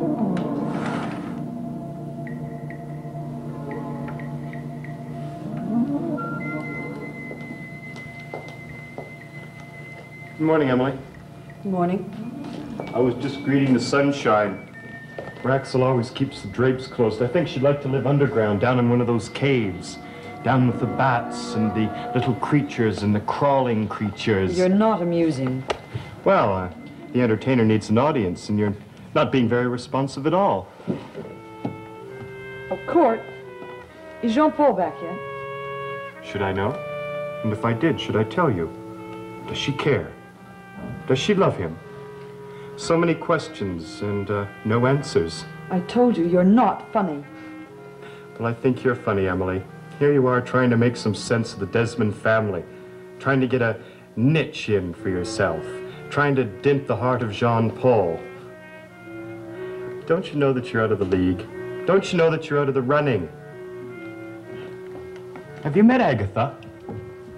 Good morning, Emily. Good morning. I was just greeting the sunshine. Raxel always keeps the drapes closed. I think she'd like to live underground, down in one of those caves. Down with the bats and the little creatures and the crawling creatures. You're not amusing. Well, the entertainer needs an audience, and you're not being very responsive at all. Oh, Court, is Jean-Paul back yet? Should I know? And if I did, should I tell you? Does she care? Does she love him? So many questions and no answers. I told you, you're not funny. Well, I think you're funny, Emily. Here you are trying to make some sense of the Desmond family, trying to get a niche in for yourself, trying to dent the heart of Jean-Paul. Don't you know that you're out of the league? Don't you know that you're out of the running? Have you met Agatha?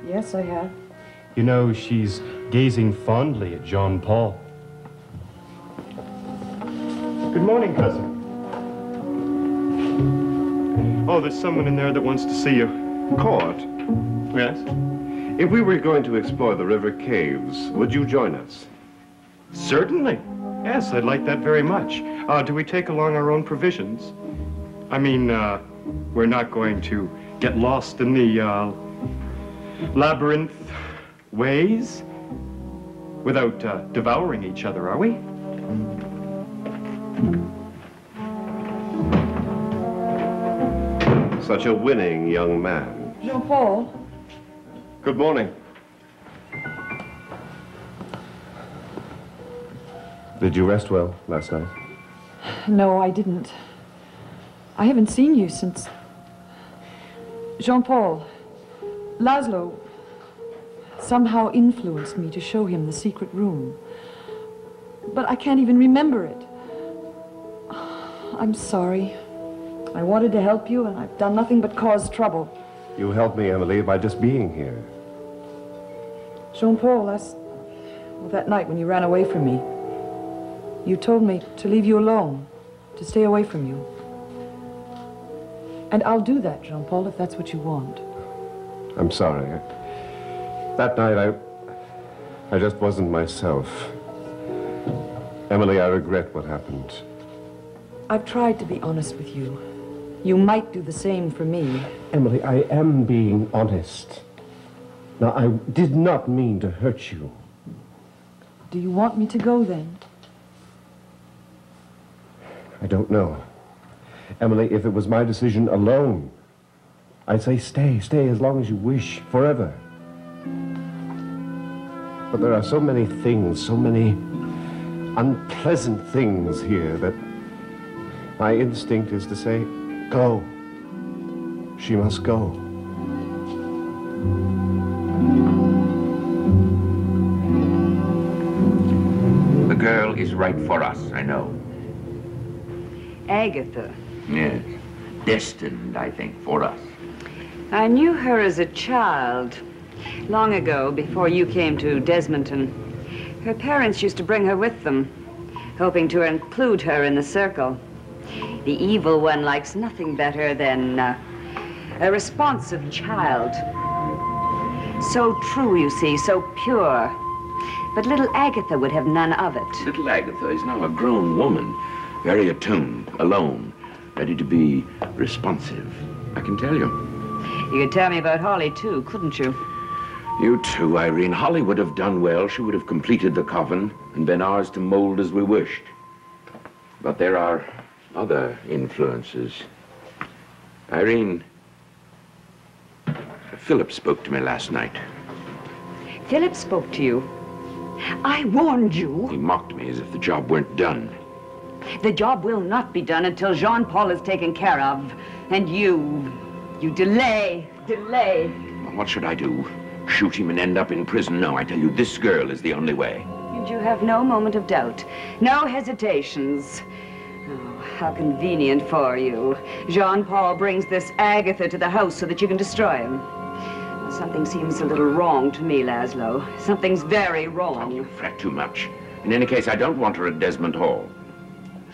Yes, I have. You know, she's gazing fondly at Jean-Paul. Good morning, cousin. Oh, there's someone in there that wants to see you. Court, Yes? if we were going to explore the river caves, would you join us? Certainly. Yes, I'd like that very much. Do we take along our own provisions? I mean, we're not going to get lost in the labyrinth ways without devouring each other, are we? Such a winning young man. Jean-Paul? Good morning. Did you rest well last night? No, I didn't. I haven't seen you since... Jean-Paul, Laszlo somehow influenced me to show him the secret room. But I can't even remember it. I'm sorry. I wanted to help you, and I've done nothing but cause trouble. You helped me, Emily, by just being here. Jean-Paul, that night when you ran away from me, you told me to leave you alone, to stay away from you. And I'll do that, Jean-Paul, if that's what you want. I'm sorry. That night, I just wasn't myself. Emily, I regret what happened. I've tried to be honest with you. You might do the same for me. Emily, I am being honest. Now, I did not mean to hurt you. Do you want me to go, then? I don't know. Emily, if it was my decision alone, I'd say stay as long as you wish, forever. But there are so many things, so many unpleasant things here that my instinct is to say, go. She must go. The girl is right for us, I know. Agatha. Yes. Destined, I think, for us. I knew her as a child. Long ago, before you came to Desmonton. Her parents used to bring her with them, hoping to include her in the circle. The evil one likes nothing better than a responsive child. So true, you see, so pure. But little Agatha would have none of it. Little Agatha is now a grown woman, very attuned, alone, ready to be responsive. I can tell you. You could tell me about Holly, too, couldn't you? You too, Irene. Holly would have done well. She would have completed the coven and been ours to mold as we wished. But there are other influences. Irene, Philip spoke to me last night. Philip spoke to you? I warned you. He mocked me as if the job weren't done. The job will not be done until Jean-Paul is taken care of. And you delay. Well, what should I do? Shoot him and end up in prison? No, I tell you, this girl is the only way. And you have no moment of doubt, no hesitations. Oh, how convenient for you. Jean-Paul brings this Agatha to the house so that you can destroy him. Something seems a little wrong to me, Laszlo. Something's very wrong. Oh, you fret too much. In any case, I don't want her at Desmond Hall.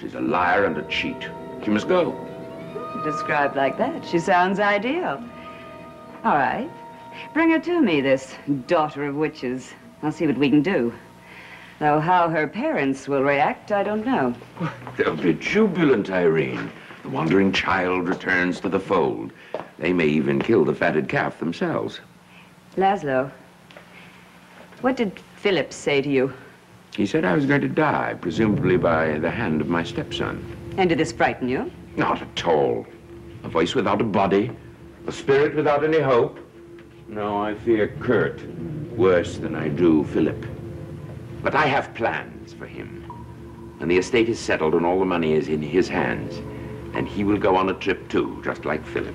She's a liar and a cheat. She must go. Described like that, she sounds ideal. All right. Bring her to me, this daughter of witches. I'll see what we can do. Though how her parents will react, I don't know. They'll be jubilant, Irene. The wandering child returns to the fold. They may even kill the fatted calf themselves. Laszlo, what did Philip say to you? He said I was going to die, presumably by the hand of my stepson. And did this frighten you? Not at all. A voice without a body, a spirit without any hope. No, I fear Kurt worse than I do Philip. But I have plans for him. And the estate is settled and all the money is in his hands. And he will go on a trip too, just like Philip.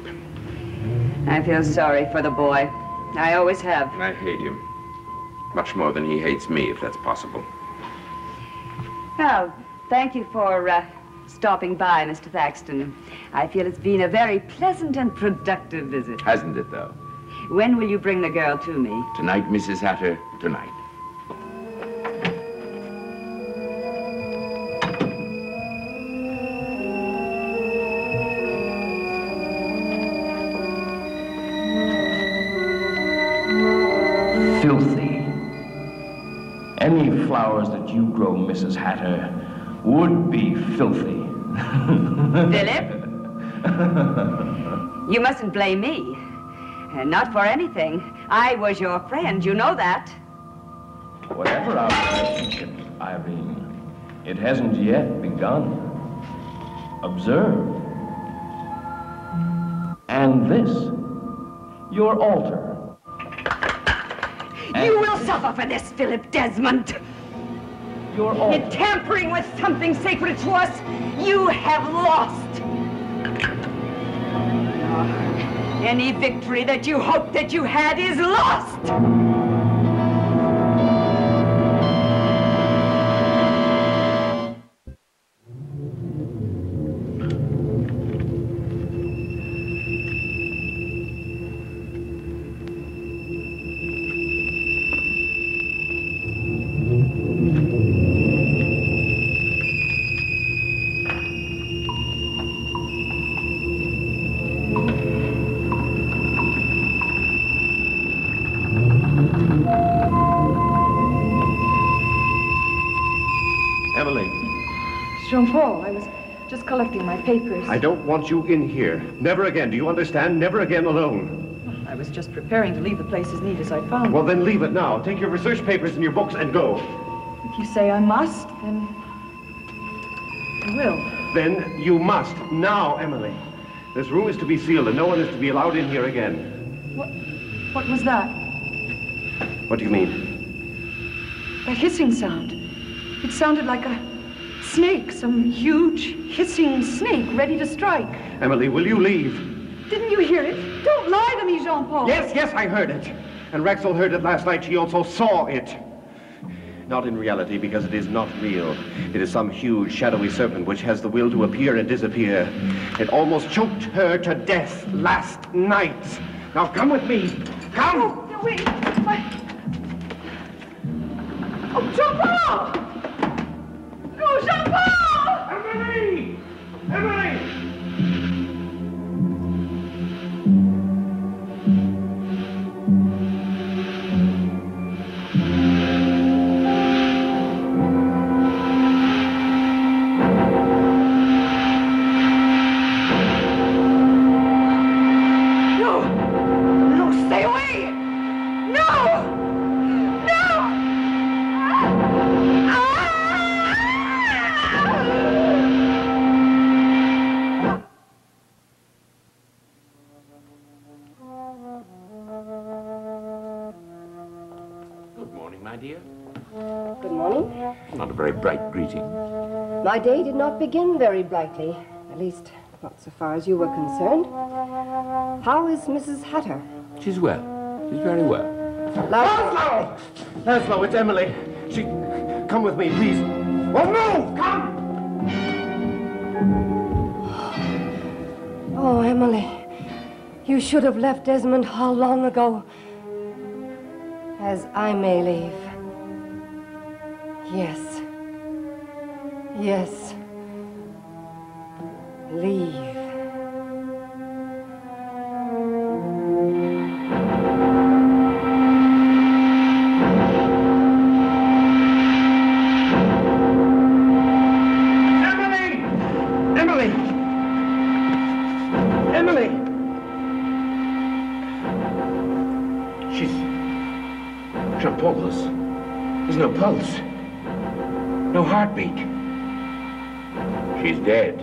I feel sorry for the boy. I always have. I hate him. Much more than he hates me, if that's possible. Well, thank you for stopping by, Mr. Thaxton. I feel it's been a very pleasant and productive visit. Hasn't it, though? When will you bring the girl to me? Tonight, Mrs. Hatter, tonight. Filthy. Any flowers that you grow, Mrs. Hatter, would be filthy. Philip? You mustn't blame me. Not for anything. I was your friend, you know that. Whatever our relationship, Irene, it hasn't yet begun. Observe. And this, your altar. You will suffer for this, Philip Desmond. Your altar. In tampering with something sacred to us, you have lost. Any victory that you hoped that you had is lost. Jean-Paul, I was just collecting my papers. I don't want you in here. Never again. Do you understand? Never again alone. I was just preparing to leave the place as neat as I found it. Well, then leave it now. Take your research papers and your books and go. If you say I must, then I will. Then you must. Now, Emily. This room is to be sealed and no one is to be allowed in here again. What was that? What do you mean? That hissing sound. It sounded like a snake, some huge hissing snake ready to strike. Emily, will you leave? Didn't you hear it? Don't lie to me, Jean-Paul. Yes, I heard it. And Rexel heard it last night. She also saw it. Not in reality, because it is not real. It is some huge, shadowy serpent which has the will to appear and disappear. It almost choked her to death last night. Now come with me. Come! Oh, no, wait. Oh, Jean-Paul! No, Jean-Paul! Emily! Emily! Bright greeting. My day did not begin very brightly, at least not so far as you were concerned. How is Mrs. Hatter? She's well. She's very well. Laszlo! Laszlo, it's Emily. She... Come with me, please. Oh, no! Come! Oh, Emily. You should have left Desmond Hall long ago. As I may leave. Yes. Yes, leave. Jean-Paul, there's no pulse. No heartbeat. She's dead.